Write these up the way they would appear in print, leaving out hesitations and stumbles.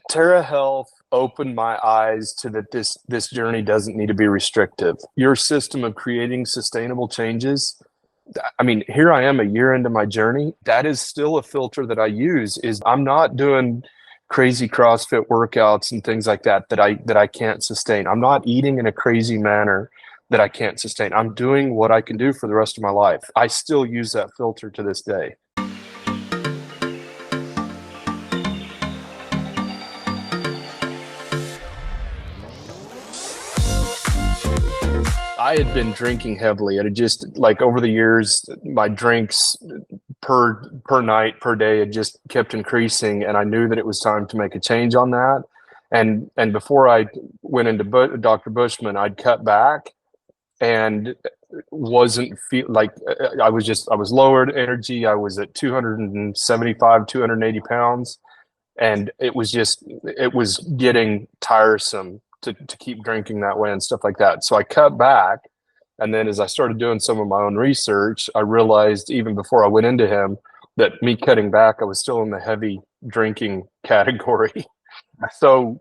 Terra Health opened my eyes to that this journey doesn't need to be restrictive. Your system of creating sustainable changes. I mean, here I am a year into my journey. That is still a filter that I use. Is I'm not doing crazy CrossFit workouts and things like that I can't sustain. I'm not eating in a crazy manner that I can't sustain. I'm doing what I can do for the rest of my life. I still use that filter to this day. I had been drinking heavily. It had just like over the years, my drinks per night, per day had just kept increasing, and I knew that it was time to make a change on that. And before I went into Dr. Bushman, I'd cut back and wasn't feel like I was lowered energy. I was at 275, 280 pounds, and it was getting tiresome to keep drinking that way and stuff like that. So I cut back. And then as I started doing some of my own research, I realized even before I went into him that me cutting back, I was still in the heavy drinking category. So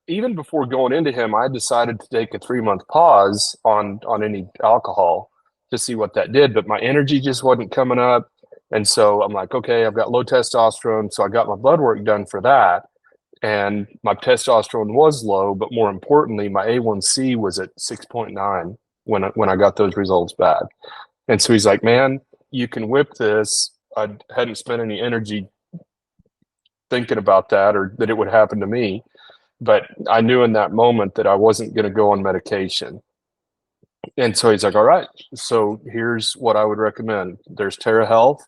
even before going into him, I decided to take a 3-month pause on any alcohol to see what that did. But my energy just wasn't coming up. And so I'm like, okay, I've got low testosterone. So I got my blood work done for that. And my testosterone was low, but more importantly, my A1C was at 6.9 when I got those results back. And so he's like, man, you can whip this. I hadn't spent any energy thinking about that or that it would happen to me. But I knew in that moment that I wasn't going to go on medication. And so he's like, all right, so here's what I would recommend. There's Terra Health,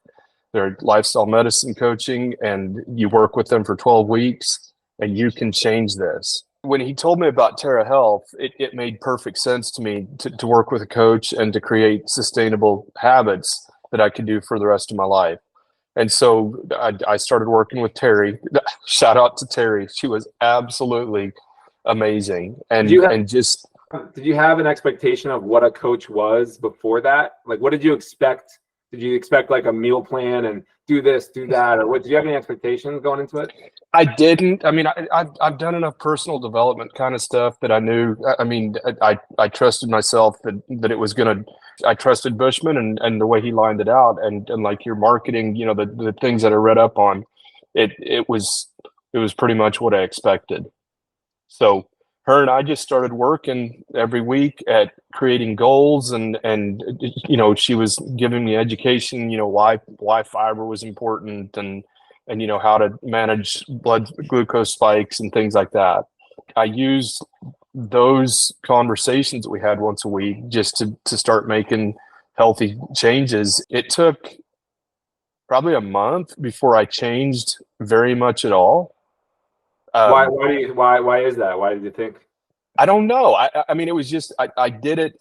their lifestyle medicine coaching, and you work with them for 12 weeks and you can change this. When he told me about Terra Health, it made perfect sense to me to work with a coach and to create sustainable habits that I could do for the rest of my life. And so I started working with Terry. Shout out to Terry. She was absolutely amazing. Did you have an expectation of what a coach was before that? Like, what did you expect? Did you expect like a meal plan and do this, do that, or what? Did you have any expectations going into it? I didn't. I mean, I've done enough personal development kind of stuff that I knew. I mean, I trusted myself that it was gonna. I trusted Bushman and the way he lined it out, and like your marketing, the things that I read up on, it was pretty much what I expected. So her and I just started working every week at creating goals, and she was giving me education, why fiber was important, and how to manage blood glucose spikes and things like that. I used those conversations that we had once a week just to start making healthy changes. It took probably a month before I changed very much at all. Why is that? Why did you think? I don't know. I mean, it was just I did it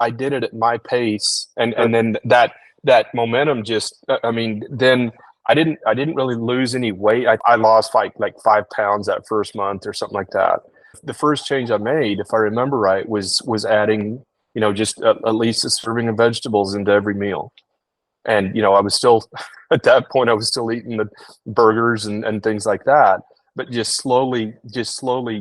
at my pace, and then that momentum just. I mean, then I didn't really lose any weight. I lost like 5 pounds that first month or something like that. The first change I made, if I remember right, was adding just at least a serving of vegetables into every meal. And I was still at that point I was still eating the burgers and things like that. But just slowly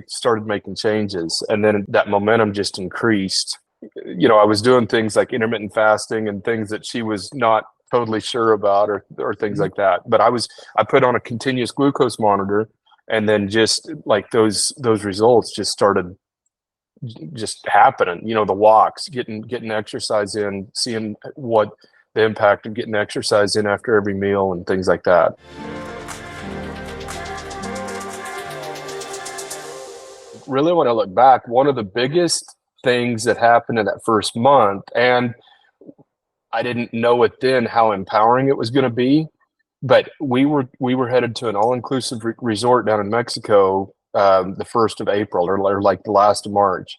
started making changes. And then that momentum just increased. I was doing things like intermittent fasting and things that she was not totally sure about or things like that. But I put on a continuous glucose monitor, and then just like those results just started just happening. The walks, getting exercise in, seeing what the impact of getting exercise in after every meal and things like that. Really, when I look back, one of the biggest things that happened in that first month, and I didn't know it then how empowering it was going to be, but we were headed to an all-inclusive resort down in Mexico the 1st of April or like the last of March.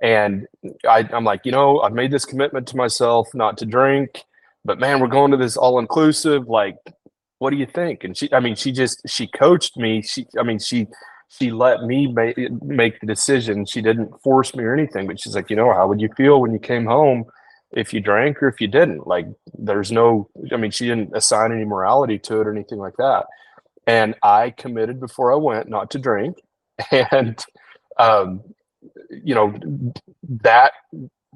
And I'm like, I've made this commitment to myself not to drink, but man, we're going to this all-inclusive. Like, what do you think? And she coached me. She let me make the decision. She didn't force me or anything, but she's like, how would you feel when you came home if you drank or if you didn't? Like, she didn't assign any morality to it or anything like that. And I committed before I went not to drink. And, um, you know, that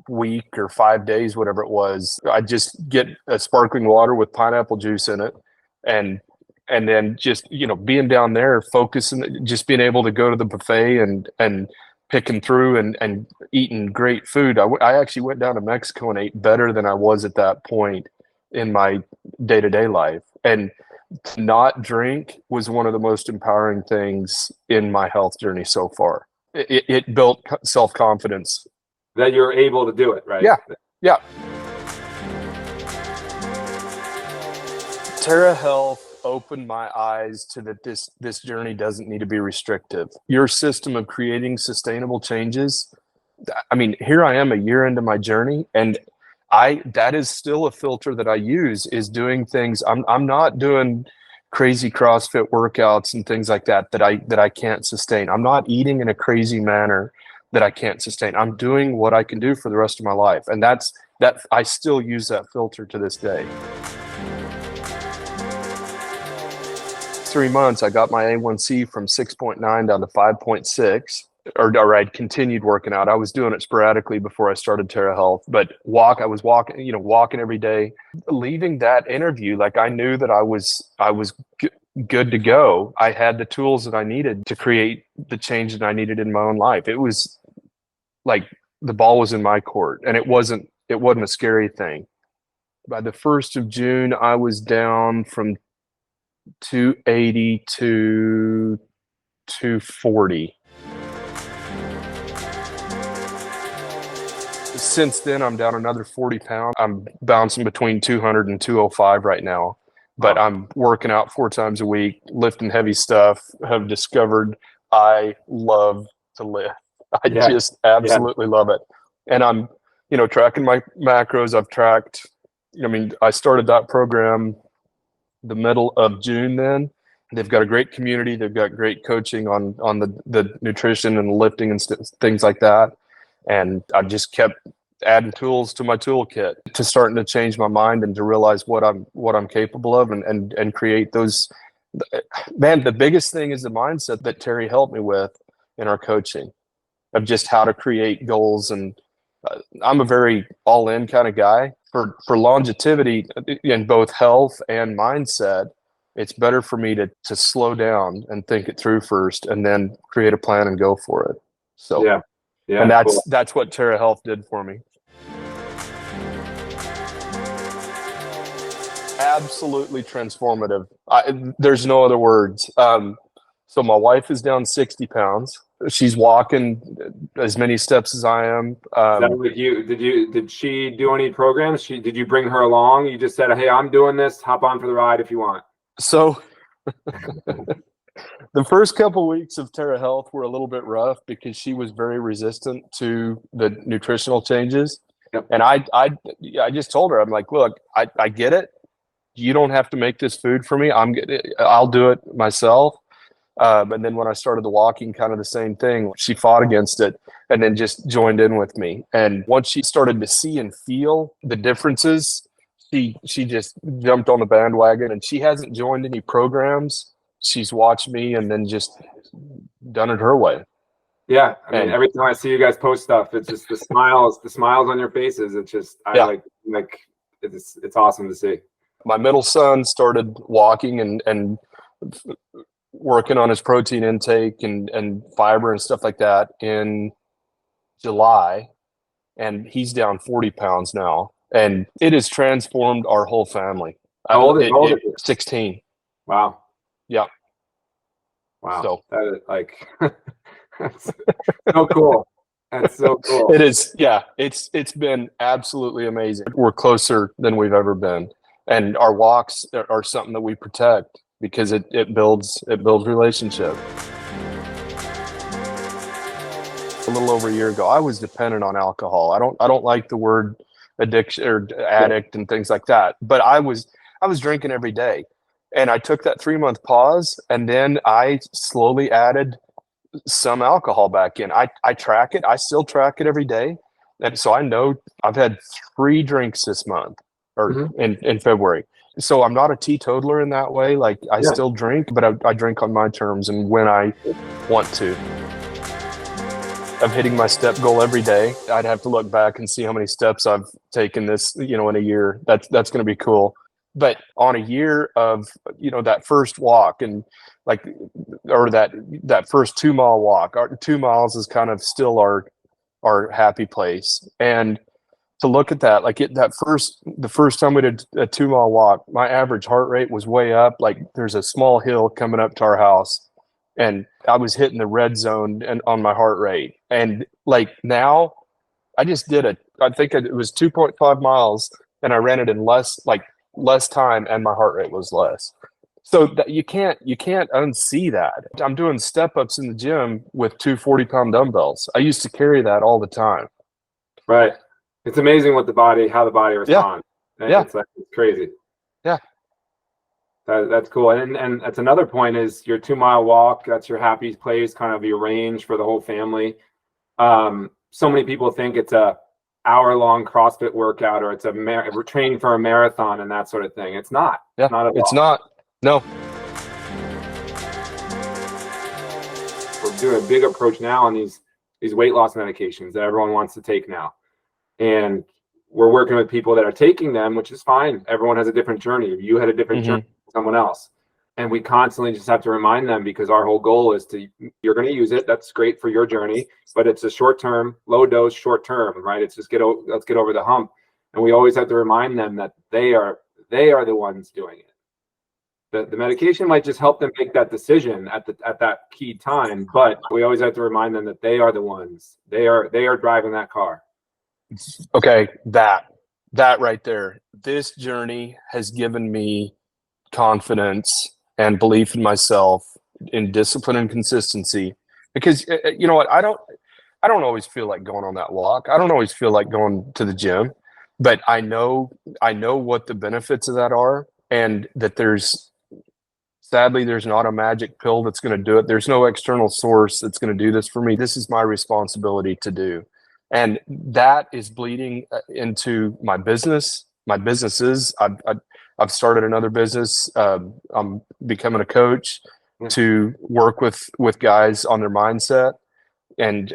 week or 5 days, whatever it was, I just get a sparkling water with pineapple juice in it. And, and then just, being down there, focusing, just being able to go to the buffet and picking through and eating great food. I actually went down to Mexico and ate better than I was at that point in my day-to-day life. And to not drink was one of the most empowering things in my health journey so far. It built self-confidence. That you're able to do it, right? Yeah. Yeah. Terra Health opened my eyes to that this journey doesn't need to be restrictive. Your system of creating sustainable changes. I mean, here I am a year into my journey, and that is still a filter that I use, is doing things. I'm not doing crazy CrossFit workouts and things like that I can't sustain. I'm not eating in a crazy manner that I can't sustain. I'm doing what I can do for the rest of my life. And that I still use that filter to this day. 3 months, I got my A1C from 6.9 down to 5.6. Or I'd continued working out. I was doing it sporadically before I started Terra Health, but I was walking every day. Leaving that interview, like, I knew that I was good to go. I had the tools that I needed to create the change that I needed in my own life. It was like the ball was in my court, and it wasn't a scary thing. By the 1st of June, I was down from 280 to 240. Since then, I'm down another 40 pounds. I'm bouncing between 200 and 205 right now, but I'm working out 4 times a week, lifting heavy stuff. Have discovered I love to lift. I just absolutely love it. And I'm, tracking my macros. I've tracked, I started that program the middle of June then. They've got a great community. They've got great coaching on the nutrition and lifting and things like that. And I just kept adding tools to my toolkit, to starting to change my mind and to realize what I'm capable of and create those. Man, the biggest thing is the mindset that Terry helped me with in our coaching, of just how to create goals. And I'm a very all-in kind of guy. For longevity in both health and mindset, it's better for me to slow down and think it through first, and then create a plan and go for it. So yeah, and that's what Terra Health did for me. Absolutely transformative. There's no other words. So my wife is down 60 pounds. She's walking as many steps as I am. Did she do any programs? Did you bring her along? You just said, "Hey, I'm doing this. Hop on for the ride if you want." So the first couple of weeks of Terra Health were a little bit rough because she was very resistant to the nutritional changes. Yep. And I just told her, I'm like, look, I get it. You don't have to make this food for me. I'll do it myself. And then when I started the walking, kind of the same thing. She fought against it and then just joined in with me. And once she started to see and feel the differences, she just jumped on the bandwagon, and she hasn't joined any programs. She's watched me and then just done it her way. Yeah. I mean, every time I see you guys post stuff, it's just the smiles on your faces. It's just, it's awesome to see. My middle son started walking and working on his protein intake and fiber and stuff like that in July, and he's down 40 pounds now, and it has transformed our whole family. How old is he? 16. Wow. Yeah. Wow. So that is like that's so cool. That's so cool. It is. Yeah. It's been absolutely amazing. We're closer than we've ever been, and our walks are something that we protect, because it builds relationship. A little over a year ago, I was dependent on alcohol. I don't like the word addiction or addict and things like that, but I was drinking every day, and I took that 3-month pause, and then I slowly added some alcohol back in. I track it. I still track it every day, and so I know I've had 3 drinks this month, or in February. so I'm not a teetotaler in that way. Like I Yeah. still drink, but I drink on my terms and when I want to. I'm hitting my step goal every day. I'd have to look back and see how many steps I've taken this, in a year. That's going to be cool. But on a year of, that first walk and like, or that first 2 mile walk, our 2 miles is kind of still our happy place. And to look at that, like the first time we did a 2 mile walk, my average heart rate was way up. Like there's a small hill coming up to our house and I was hitting the red zone and on my heart rate. And like now I just did I think it was 2.5 miles and I ran it in less time and my heart rate was less. So that you can't unsee that. I'm doing step ups in the gym with 240-pound dumbbells. I used to carry that all the time. Right. It's amazing how the body responds. Yeah. It's crazy. Yeah. That's cool. And that's another point is your 2 mile walk. That's your happy place, kind of your range for the whole family. So many people think it's a hour-long CrossFit workout or it's we're training for a marathon and that sort of thing. It's not. Yeah. Not at it's all. not. No. We're doing a big approach now on these weight loss medications that everyone wants to take now. And we're working with people that are taking them, which is fine. Everyone has a different journey. You had a different journey than someone else. And we constantly just have to remind them because our whole goal is you're going to use it. That's great for your journey, but it's a short-term, low dose, short-term, right? It's just let's get over the hump. And we always have to remind them that they are the ones doing it. The medication might just help them make that decision at that key time, but we always have to remind them that they are the ones. They are driving that car. Okay, that right there. This journey has given me confidence and belief in myself, in discipline and consistency. Because you know what, I don't always feel like going on that walk. I don't always feel like going to the gym, but I know what the benefits of that are, and that sadly there's not a magic pill that's going to do it. There's no external source that's going to do this for me. This is my responsibility to do. And that is bleeding into my businesses. I've started another business. I'm becoming a coach to work with guys on their mindset and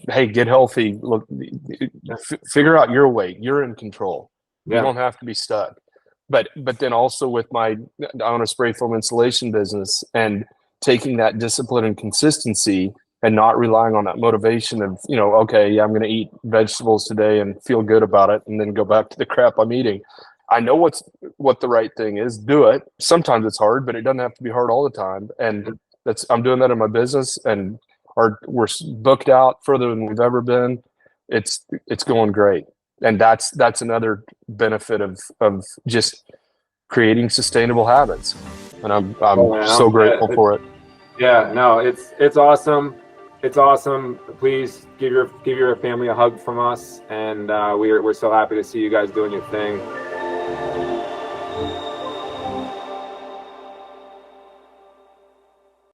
hey, get healthy. Look, figure out your way. You're in control. You don't have to be stuck. But then also with I own a spray foam insulation business, and taking that discipline and consistency and not relying on that motivation of, okay, yeah, I'm going to eat vegetables today and feel good about it and then go back to the crap I'm eating. I know what the right thing is. Do it. Sometimes it's hard, but it doesn't have to be hard all the time. And I'm doing that in my business, and we're booked out further than we've ever been. It's going great. And that's another benefit of just creating sustainable habits. And I'm so grateful for it. Yeah, no, it's awesome. It's awesome. Please give your family a hug from us, and we're so happy to see you guys doing your thing.